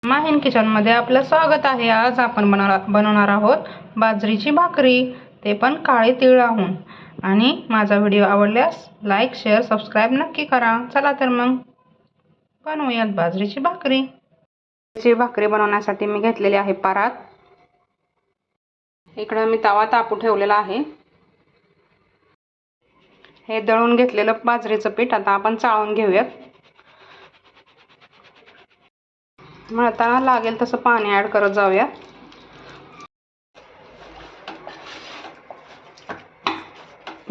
माहीन किचनमध्ये आपलं स्वागत आहे। आज आपण बनवणार आहोत बाजरीची भाकरी, ते पण काळे तीळ लावून। आणि माझा व्हिडिओ आवडल्यास लाईक शेअर सबस्क्राईब नक्की करा। चला तर मग बनवूयात बाजरीची भाकरी। बाजरीची भाकरी बनवण्यासाठी मी घेतलेली आहे परात। इकडे मी तवा तापू ठेवलेला आहे। हे दळून घेतलेलं बाजरीचं पीठ आता आपण चाळून घेऊयात। मळताना लागेल तसं पाणी ॲड करत जाऊया।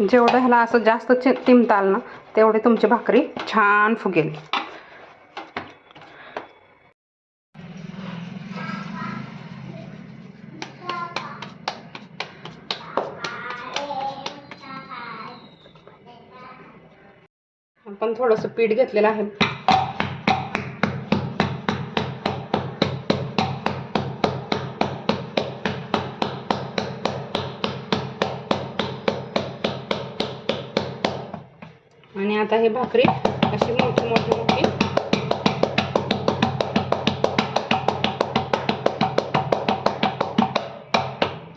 जेवढं ह्याला असं जास्त तिंबताल ना तेवढी तुमची भाकरी छान फुगेल। आपण थोडंसं पीठ घेतलेलं आहे। आणि आता ही भाकरी अशी मोठी मोठी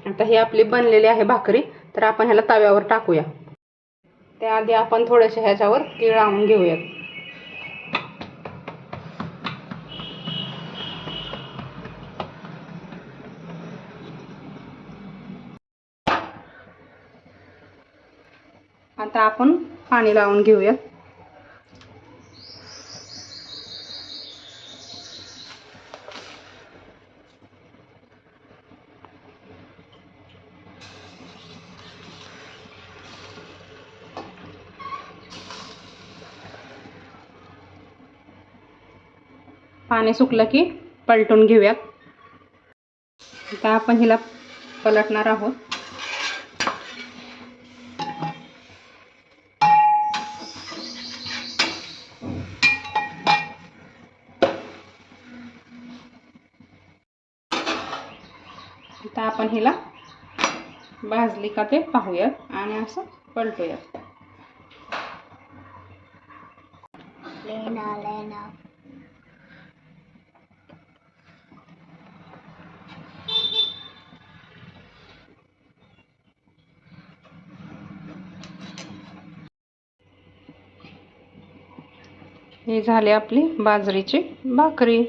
आता ही आपली बनलेली आहे भाकरी। तर आपण ह्याला तव्यावर टाकूया। त्याआधी आपण थोडेसे ह्याच्यावर तीळ लावून घेऊयात। आता आपण पाणी लावून घेऊयात। पाणी सुकलं की पलटून घेऊयात। आता आपण हिला पलटणार आहोत। आता आपण हिला भाजली का ते पाहूयात आणि असं पलटूयात। ही झाली आपली बाजरीची भाकरी।